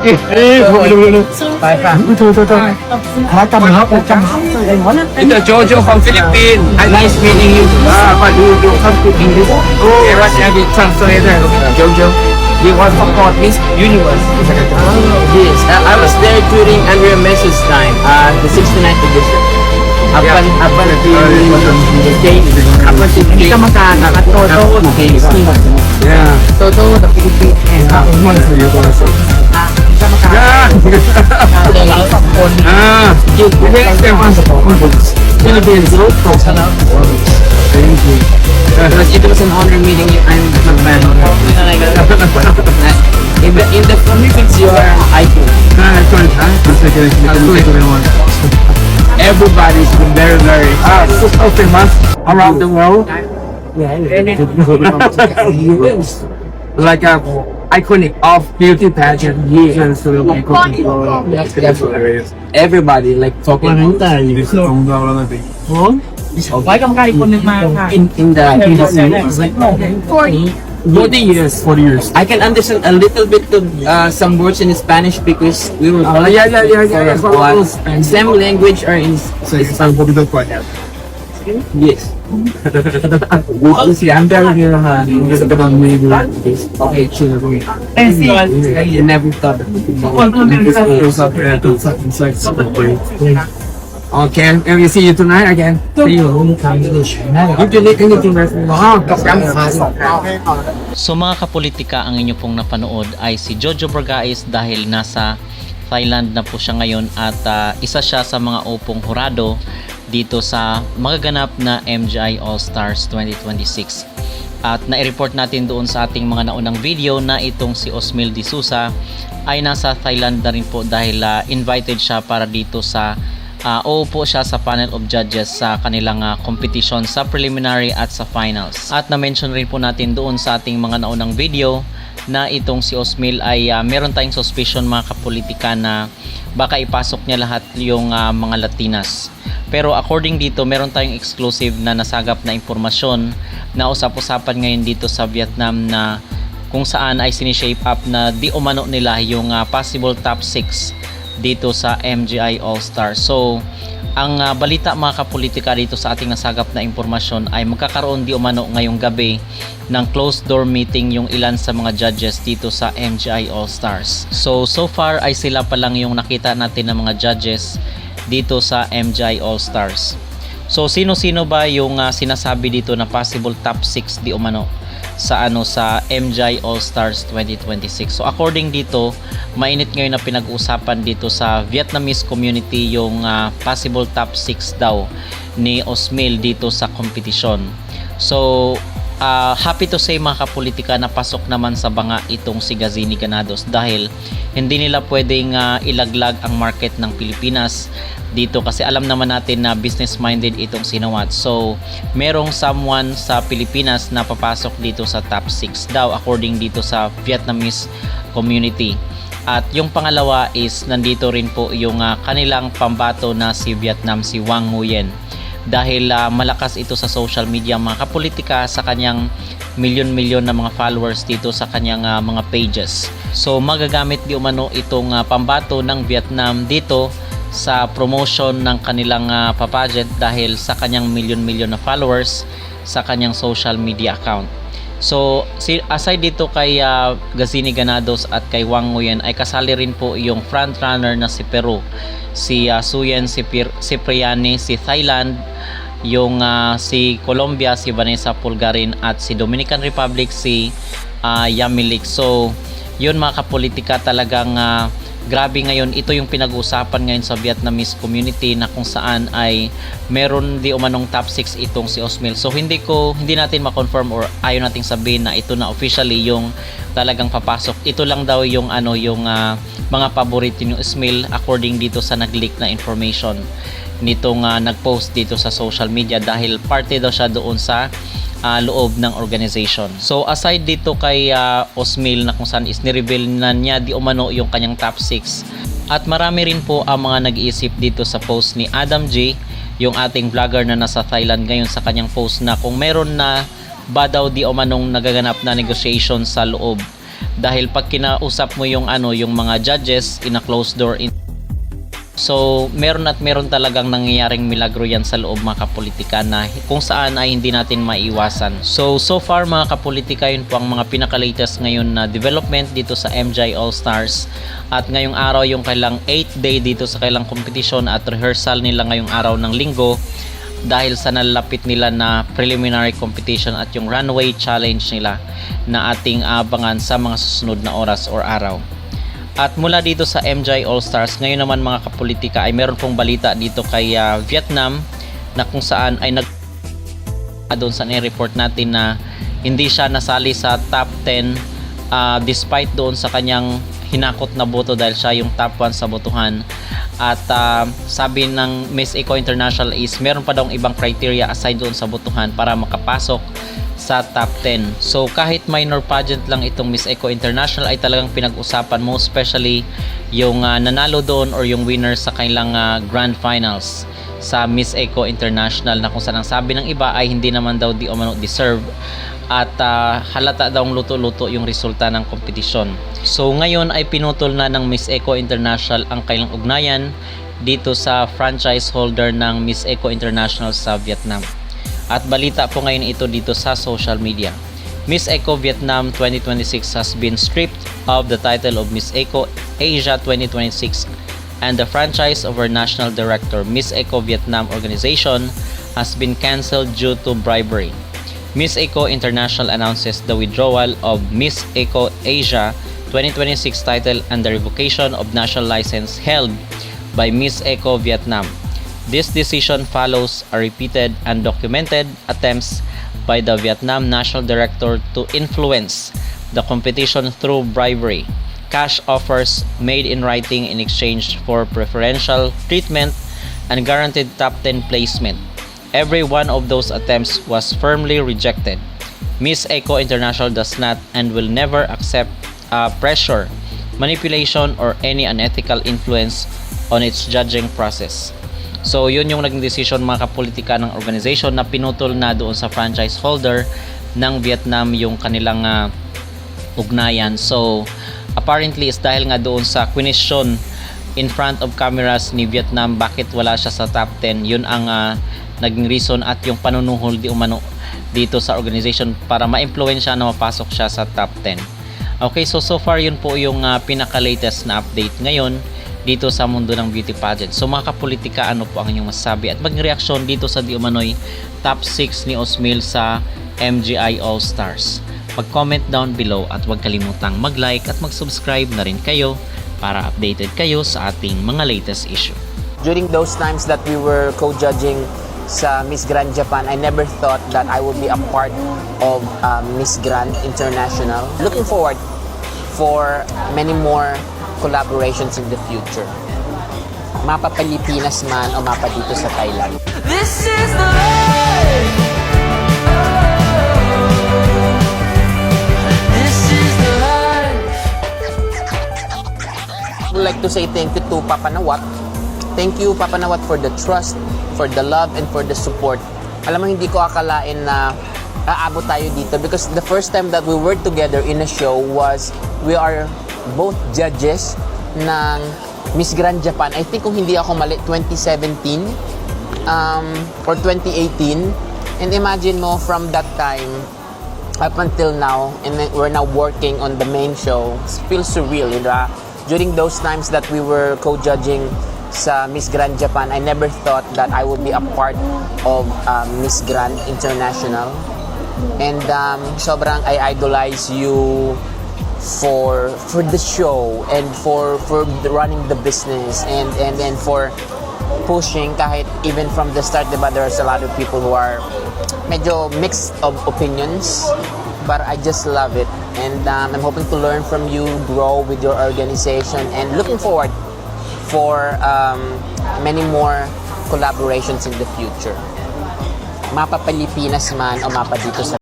Ito, Jojo from Philippines. Nice meeting you. But you come to English. Oh, yeah, what's the translator? Jojo. He was support Miss Universe. Yes, I was there during Andrea Messi's time, the 69th edition. Up until hindi ka Toto. Yeah. Toto, the Philippines. It was an honor meeting you. I'm a fan. In the Philippines, you are an icon. Everybody's been very so famous around the world. Like a iconic of beauty pageant. Yes. Everybody like talking in the industry. 40 years. I can understand a little bit of some words in Spanish because we were same language or in yes. I'm very okay, chill. I never thought. Okay, and we see you tonight again. See you. If you need anything, So mga kapolitika, ang inyo pong napanood ay si Jojo Borgais dahil nasa Thailand na po siya ngayon at isa siya sa mga upong hurado dito sa magaganap na MGI All-Stars 2026. At nai-report natin doon sa ating mga naunang video na itong si Osmil De Sousa ay nasa Thailand na rin po dahil invited siya para dito sa uupo siya sa panel of judges sa kanilang competition sa preliminary at sa finals. At na-mention rin po natin doon sa ating mga naunang video na itong si Osmil ay meron tayong suspicion mga kapolitika na baka ipasok niya lahat yung mga Latinas. Pero according dito, meron tayong exclusive na nasagap na impormasyon na usap-usapan ngayon dito sa Vietnam na kung saan ay sinishape up na di umano nila yung possible top 6 dito sa MGI All-Stars. So, ang balita mga kapolitika dito sa ating nasagap na impormasyon ay magkakaroon di umano ngayong gabi ng closed door meeting yung ilan sa mga judges dito sa MGI All-Stars. So far ay sila pa lang yung nakita natin ng mga judges dito sa MGI All-Stars. So sino-sino ba yung sinasabi dito na possible top 6 di umano sa MGI All-Stars 2026. So according dito, mainit ngayon na pinag-uusapan dito sa Vietnamese community yung possible top 6 daw ni Osmil dito sa competition. So happy to say mga kapolitika na pasok naman sa banga itong si Gazini Ganados dahil hindi nila pwedeng ilaglag ang market ng Pilipinas dito kasi alam naman natin na business minded itong Sinawat. So merong someone sa Pilipinas na papasok dito sa top 6 daw according dito sa Vietnamese community. At yung pangalawa is nandito rin po yung kanilang pambato na si Vietnam, si Wang Nguyen. Dahil malakas ito sa social media mga kapolitika sa kanyang milyon-milyon na mga followers dito sa kanyang mga pages. So magagamit di umano itong pambato ng Vietnam dito sa promotion ng kanilang papageant dahil sa kanyang milyon-milyon na followers sa kanyang social media account. So aside dito kay Gazini Ganados at kay Wang Nguyen ay kasali rin po yung frontrunner na si Peru, si Suyen Cipriani, si Thailand, yung si Colombia, si Vanessa Pulgarin at si Dominican Republic, si Yamilik. So yun mga kapolitika, talagang grabe ngayon, ito yung pinag-uusapan ngayon sa Vietnamese community na kung saan ay meron di umanong top 6 itong si Osmil. So hindi natin ma-confirm or ayaw nating sabihin na ito na officially yung talagang papasok. Ito lang daw yung mga paborito ni Osmil according dito sa nag-leak na information nitong nag-post dito sa social media dahil parte daw siya doon sa loob ng organization. So aside dito kay Osmil na kung saan is ni-reveal na niya di umano yung kanyang top 6 at marami rin po ang mga nag-iisip dito sa post ni Adam J, yung ating vlogger na nasa Thailand ngayon, sa kanyang post na kung meron na ba daw di umanong nagaganap na negotiation sa loob dahil pag kinausap mo yung yung mga judges in a closed door. So meron talagang nangyayaring milagro yan sa loob, mga kapolitika, na kung saan ay hindi natin maiwasan. So far mga kapolitika, yun po ang mga pinaka-latest ngayon na development dito sa MGI All-Stars. At ngayong araw yung kailang 8th day dito sa kailang competition at rehearsal nila ngayong araw ng linggo, dahil sa nalalapit nila na preliminary competition at yung runway challenge nila na ating abangan sa mga susunod na oras or araw. At mula dito sa MGI All-Stars, ngayon naman mga kapolitika ay meron pong balita dito kay Vietnam, na kung saan ay doon sa report natin na hindi siya nasali sa top 10 despite doon sa kanyang hinakot na boto dahil siya yung top 1 sa botohan. At sabi ng Miss Eco International is meron pa daw ibang criteria aside doon sa botohan para makapasok sa top 10. So kahit minor pageant lang itong Miss Eco International ay talagang pinag-usapan mo, especially yung nanalo doon or yung winner sa kailang grand finals sa Miss Eco International, na kung saan ang sabi ng iba ay hindi naman daw di umano deserve at halata daw luto-luto yung resulta ng kompetisyon. So ngayon ay pinutol na ng Miss Eco International ang kailang ugnayan dito sa franchise holder ng Miss Eco International sa Vietnam. At balita po ngayon ito dito sa social media. Miss Eco Vietnam 2026 has been stripped of the title of Miss Eco Asia 2026, and the franchise of her national director, Miss Eco Vietnam organization, has been cancelled due to bribery. Miss Eco International announces the withdrawal of Miss Eco Asia 2026 title and the revocation of national license held by Miss Eco Vietnam. This decision follows a repeated and documented attempts by the Vietnam National Director to influence the competition through bribery, cash offers made in writing in exchange for preferential treatment, and guaranteed top 10 placement. Every one of those attempts was firmly rejected. Miss Eco International does not and will never accept pressure, manipulation, or any unethical influence on its judging process. So yun yung naging decision mga kapolitika ng organization, na pinutol na doon sa franchise holder ng Vietnam yung kanilang ugnayan. So apparently is dahil nga doon sa question in front of cameras ni Vietnam bakit wala siya sa top 10. Yun ang naging reason at yung panunuhol di umano dito sa organization para ma-influensya na mapasok siya sa top 10. Okay, so far yun po yung pinaka-latest na update ngayon dito sa mundo ng beauty pageant. So mga kapolitika, ano po ang inyong masasabi at maging reaksyon dito sa di umano'y top 6 ni Osmil sa MGI All-Stars? Mag-comment down below at huwag kalimutang mag-like at mag-subscribe na rin kayo para updated kayo sa ating mga latest issue. During those times that we were co-judging sa Miss Grand Japan, I never thought that I would be a part of Miss Grand International. Looking forward for many more collaborations in the future. Mapa Pilipinas man o mapa dito sa Thailand. This is the life. This is the life. I would like to say thank you to Papa Nawat. Thank you, Papa Nawat, for the trust, for the love, and for the support. Alam mo, hindi ko akalain na aabot tayo dito, because the first time that we were together in a show was we are both judges ng Miss Grand Japan. I think kung hindi ako mali, 2017 or 2018. And imagine mo, from that time up until now, and then we're now working on the main show. It feels surreal, diba? During those times that we were co-judging sa Miss Grand Japan, I never thought that I would be a part of Miss Grand International. And sobrang I idolize you for the show and for running the business and for pushing, kahit even from the start, diba, there's a lot of people who are medyo mixed of opinions, but I just love it. And I'm hoping to learn from you, grow with your organization, and looking forward for many more collaborations in the future. Mapa Pilipinas man o mapa dito sa